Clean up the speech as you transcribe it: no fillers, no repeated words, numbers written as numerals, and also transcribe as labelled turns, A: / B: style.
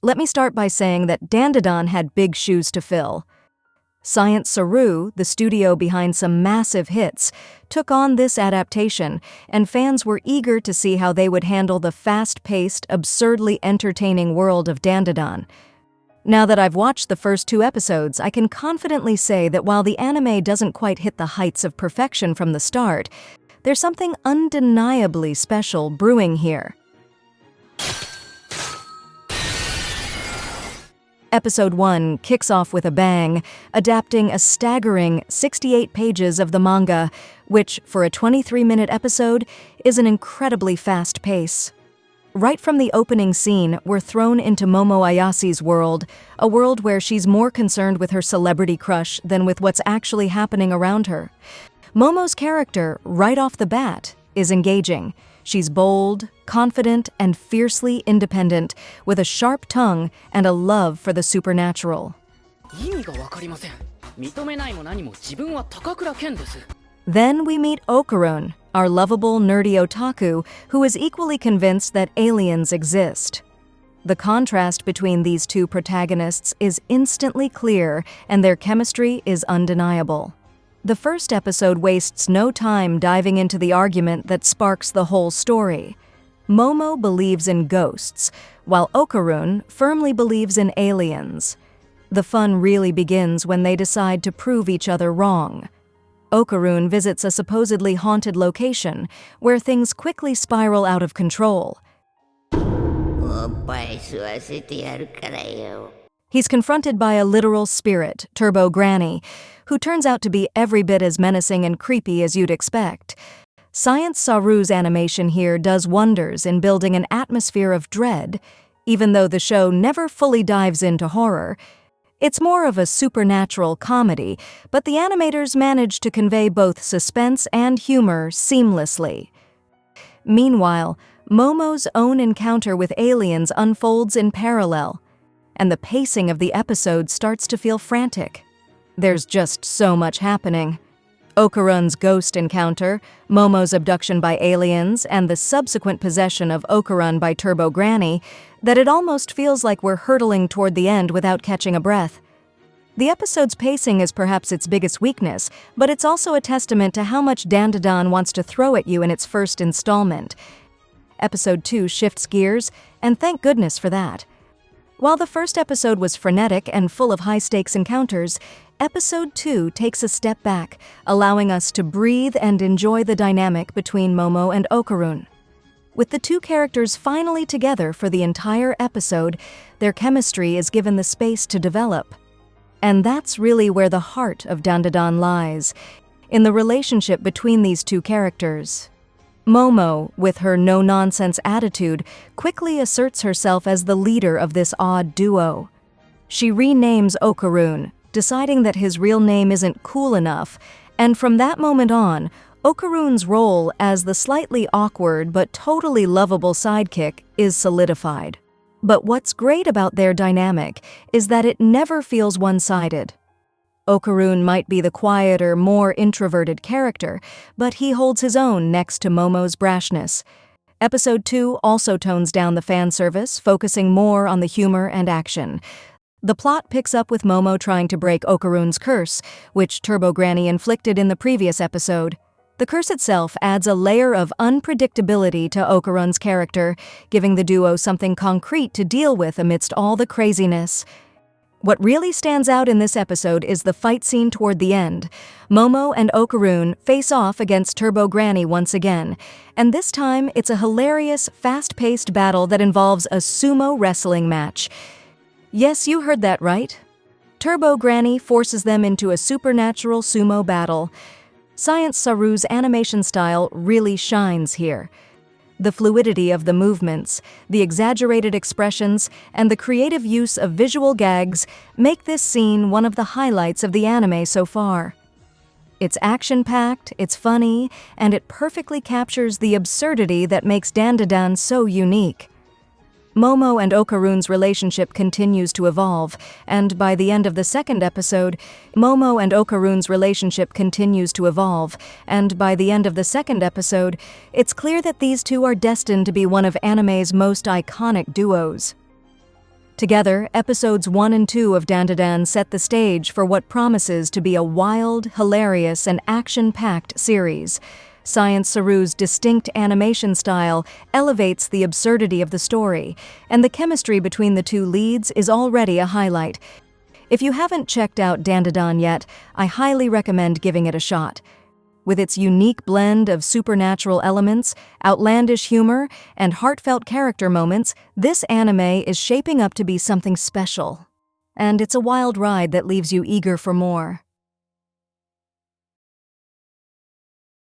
A: Let me start by saying that Dandadan had big shoes to fill. Science Saru, the studio behind some massive hits, took on this adaptation, and fans were eager to see how they would handle the fast-paced, absurdly entertaining world of Dandadan. Now that I've watched the first 2 episodes, I can confidently say that while the anime doesn't quite hit the heights of perfection from the start, there's something undeniably special brewing here. Episode 1 kicks off with a bang, adapting a staggering 68 pages of the manga, which, for a 23-minute episode, is an incredibly fast pace. Right from the opening scene, we're thrown into Momo Ayase's world, a world where she's more concerned with her celebrity crush than with what's actually happening around her. Momo's character, right off the bat, is engaging. She's bold, confident, and fiercely independent, with a sharp tongue and a love for the supernatural. Then we meet Okarun, our lovable, nerdy otaku, who is equally convinced that aliens exist. The contrast between these 2 protagonists is instantly clear, and their chemistry is undeniable. The first episode wastes no time diving into the argument that sparks the whole story. Momo believes in ghosts, while Okarun firmly believes in aliens. The fun really begins when they decide to prove each other wrong. Okarun visits a supposedly haunted location, where things quickly spiral out of control. He's confronted by a literal spirit, Turbo Granny, who turns out to be every bit as menacing and creepy as you'd expect. Science Saru's animation here does wonders in building an atmosphere of dread, even though the show never fully dives into horror. It's more of a supernatural comedy, but the animators manage to convey both suspense and humor seamlessly. Meanwhile, Momo's own encounter with aliens unfolds in parallel, and the pacing of the episode starts to feel frantic. There's just so much happening. Okarun's ghost encounter, Momo's abduction by aliens, and the subsequent possession of Okarun by Turbo Granny, that it almost feels like we're hurtling toward the end without catching a breath. The episode's pacing is perhaps its biggest weakness, but it's also a testament to how much Dandadan wants to throw at you in its first installment. Episode 2 shifts gears, and thank goodness for that. While the first episode was frenetic and full of high-stakes encounters, Episode 2 takes a step back, allowing us to breathe and enjoy the dynamic between Momo and Okarun. With the 2 characters finally together for the entire episode, their chemistry is given the space to develop. And that's really where the heart of Dandadan lies, in the relationship between these 2 characters. Momo, with her no-nonsense attitude, quickly asserts herself as the leader of this odd duo. She renames Okarun, deciding that his real name isn't cool enough, and from that moment on, Okarun's role as the slightly awkward but totally lovable sidekick is solidified. But what's great about their dynamic is that it never feels one-sided. Okarun might be the quieter, more introverted character, but he holds his own next to Momo's brashness. Episode 2 also tones down the fan service, focusing more on the humor and action. The plot picks up with Momo trying to break Okarun's curse, which Turbo Granny inflicted in the previous episode. The curse itself adds a layer of unpredictability to Okarun's character, giving the duo something concrete to deal with amidst all the craziness. What really stands out in this episode is the fight scene toward the end. Momo and Okarun face off against Turbo Granny once again, and this time it's a hilarious, fast-paced battle that involves a sumo wrestling match. Yes, you heard that right. Turbo Granny forces them into a supernatural sumo battle. Science Saru's animation style really shines here. The fluidity of the movements, the exaggerated expressions, and the creative use of visual gags make this scene one of the highlights of the anime so far. It's action-packed, it's funny, and it perfectly captures the absurdity that makes Dandadan so unique. Momo and Okarun's relationship continues to evolve, and by the end of the second episode, it's clear that these two are destined to be one of anime's most iconic duos. Together, episodes 1 and 2 of Dandadan set the stage for what promises to be a wild, hilarious, and action-packed series. Science Saru's distinct animation style elevates the absurdity of the story, and the chemistry between the two leads is already a highlight. If you haven't checked out Dandadan yet, I highly recommend giving it a shot. With its unique blend of supernatural elements, outlandish humor, and heartfelt character moments, this anime is shaping up to be something special. And it's a wild ride that leaves you eager for more.